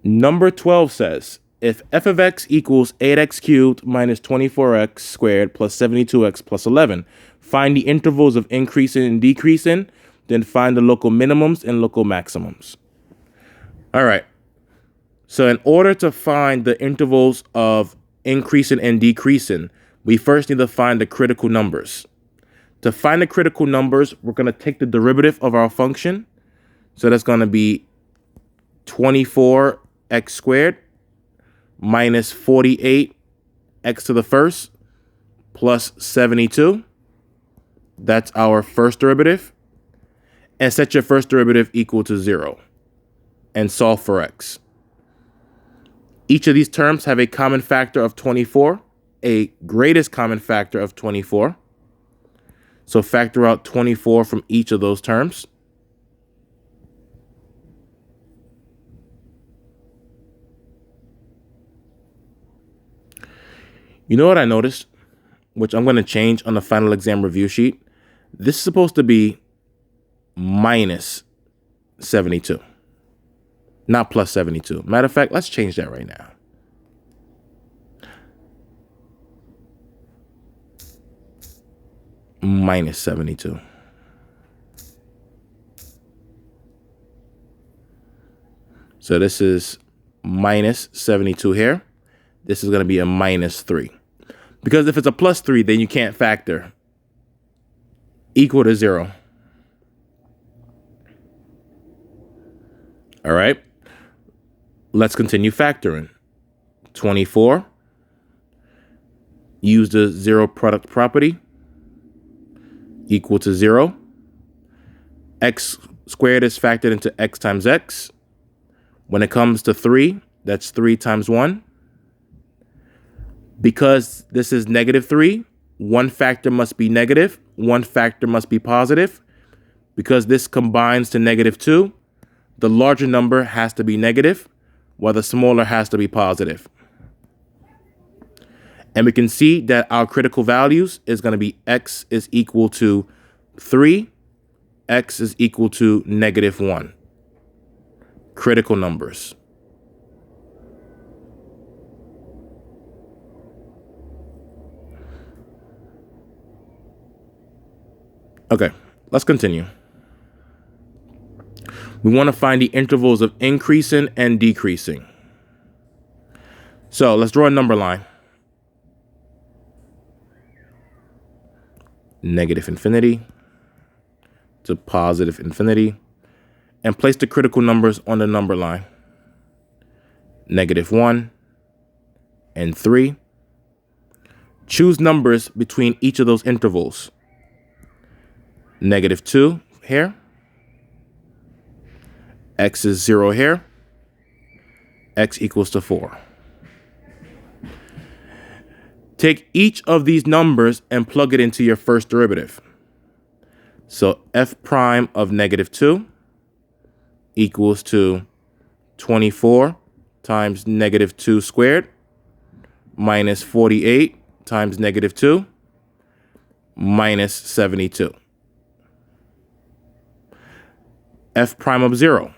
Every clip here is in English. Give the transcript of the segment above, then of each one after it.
Number 12 says, if f of x equals 8x cubed minus 24x squared plus 72x plus 11, find the intervals of increasing and decreasing, then find the local minimums and local maximums. All right. So in order to find the intervals of increasing and decreasing, we first need to find the critical numbers. To find the critical numbers, we're going to take the derivative of our function. So that's going to be 24x squared minus 48x to the first plus 72. That's our first derivative. And set your first derivative equal to 0 and solve for x. Each of these terms have a common factor of 24, a greatest common factor of 24. So factor out 24 from each of those terms. You know what I noticed, which I'm going to change on the final exam review sheet? This is supposed to be minus 72, not plus 72. Matter of fact, let's change that right now. Minus 72. So this is minus 72 here. This is going to be a minus 3. Because if it's a plus 3, then you can't factor. Equal to 0. All right. Let's continue factoring. 24. Use the zero product property. Equal to 0. X squared is factored into x times x. When it comes to 3, that's 3 times 1. Because this is negative 3, one factor must be negative, one factor must be positive. Because this combines to negative 2, the larger number has to be negative, while the smaller has to be positive. And we can see that our critical values is going to be x is equal to 3, x is equal to negative 1. Critical numbers. Okay, let's continue. We want to find the intervals of increasing and decreasing. So let's draw a number line. Negative infinity to positive infinity. And place the critical numbers on the number line. Negative 1 and 3. Choose numbers between each of those intervals. Negative 2 here. X is 0 here. X equals to 4. Take each of these numbers and plug it into your first derivative. So f prime of negative 2 equals to 24 times negative 2 squared minus 48 times negative 2 minus 72. F prime of 0.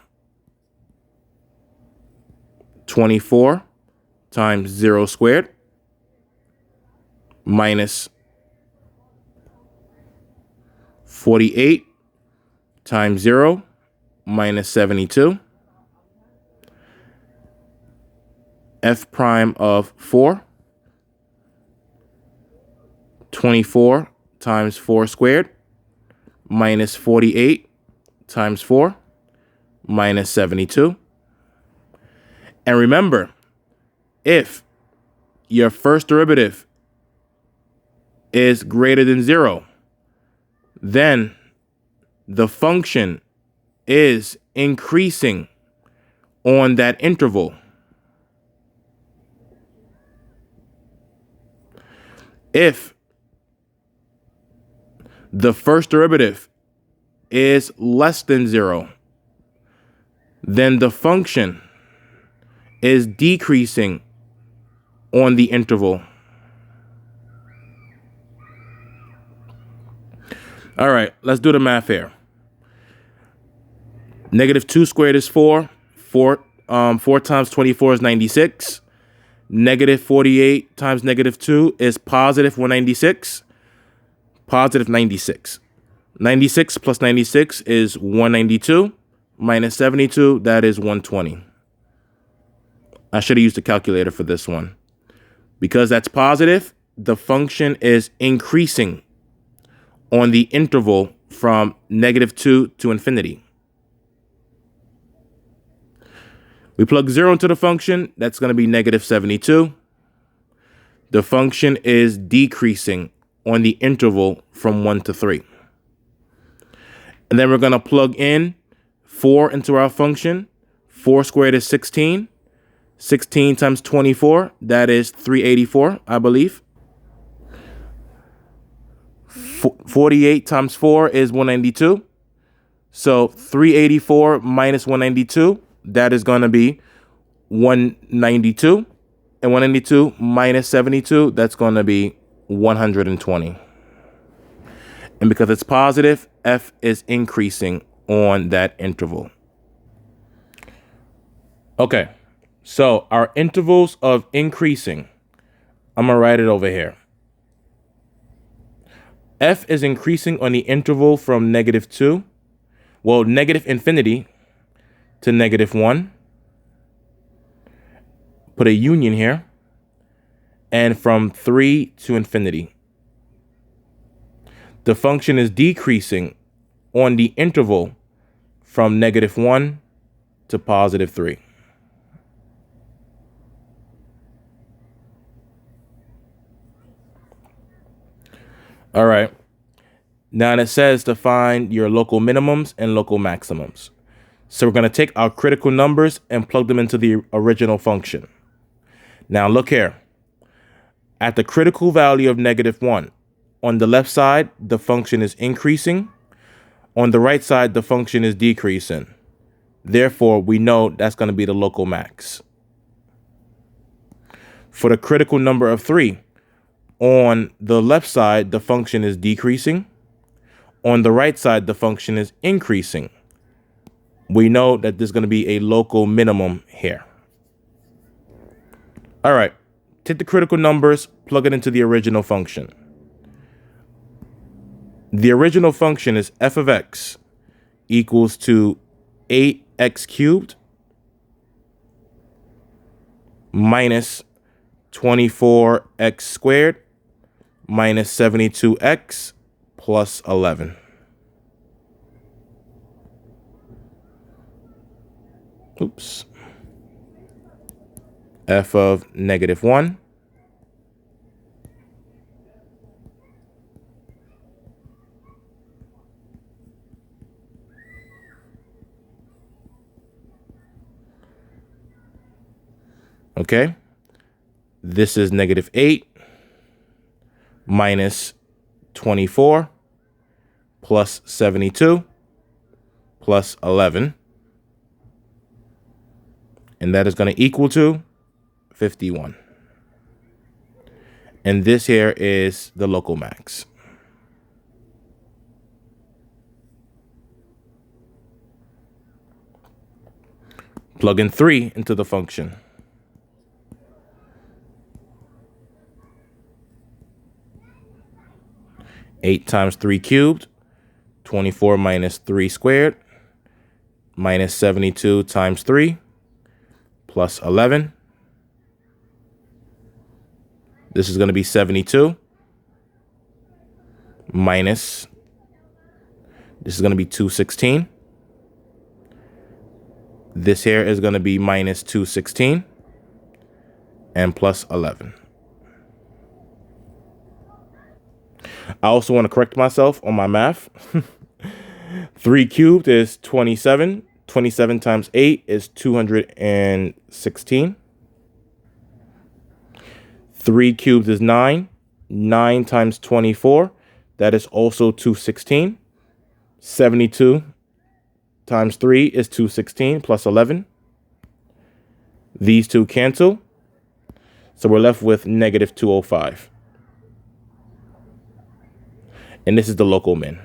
24 times 0 squared minus 48 times 0 minus 72. F prime of 4. 24 times 4 squared minus 48 times 4 minus 72. And remember, if your first derivative is greater than 0, then the function is increasing on that interval. If the first derivative is less than 0, then the function is decreasing on the interval. All right, let's do the math here. Negative 2 squared is 4. 4 4 times 24 is 96. Negative 48 times negative 2 is positive 196. Positive 96. 96 plus 96 is 192. Minus 72, that is 120. I should have used a calculator for this one. Because that's positive, the function is increasing on the interval from negative 2 to infinity. We plug 0 into the function, that's going to be negative 72. The function is decreasing on the interval from 1 to 3. And then we're going to plug in 4 into our function. 4 squared is 16. 16 times 24, that is 384, I believe. 48 times 4 is 192. So 384 minus 192, that is going to be 192. And 192 minus 72, that's going to be 120. And because it's positive, f is increasing on that interval. Okay, so our intervals of increasing, I'm going to write it over here. F is increasing on the interval from negative 2, well, negative infinity to negative 1. Put a union here. And from 3 to infinity. The function is decreasing on the interval from negative 1 to positive 3. All right. Now it says to find your local minimums and local maximums. So we're going to take our critical numbers and plug them into the original function. Now look here. At the critical value of negative 1, on the left side, the function is increasing. On the right side, the function is decreasing. Therefore, we know that's going to be the local max. For the critical number of 3, on the left side, the function is decreasing. On the right side, the function is increasing. We know that there's going to be a local minimum here. All right, take the critical numbers, plug it into the original function. The original function is f of x equals to 8x cubed minus 24x squared minus 72x plus 11. Oops. F of negative 1 okay, this is negative 8 minus 24 plus 72 plus 11, and that is going to equal to 51. And this here is the local max. Plug in 3 into the function. Eight times 3 cubed, 24 minus 3 squared, minus 72 times 3, plus 11. This is going to be 72 minus, this is going to be 216. This here is going to be minus 216 and plus 11. I also want to correct myself on my math. 3 cubed is 27. 27 times 8 is 216. 3 cubed is 9. 9 times 24, that is also 216. 72 times 3 is 216 plus 11. These two cancel. So we're left with negative 205. And this is the local min.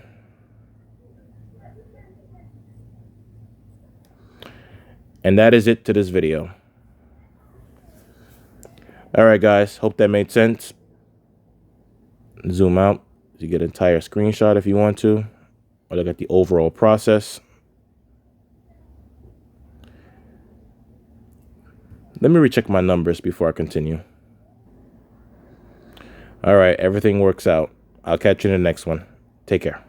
And that is it to this video. All right, guys. Hope that made sense. Zoom out. You get an entire screenshot if you want to. Or look at the overall process. Let me recheck my numbers before I continue. All right, everything works out. I'll catch you in the next one. Take care.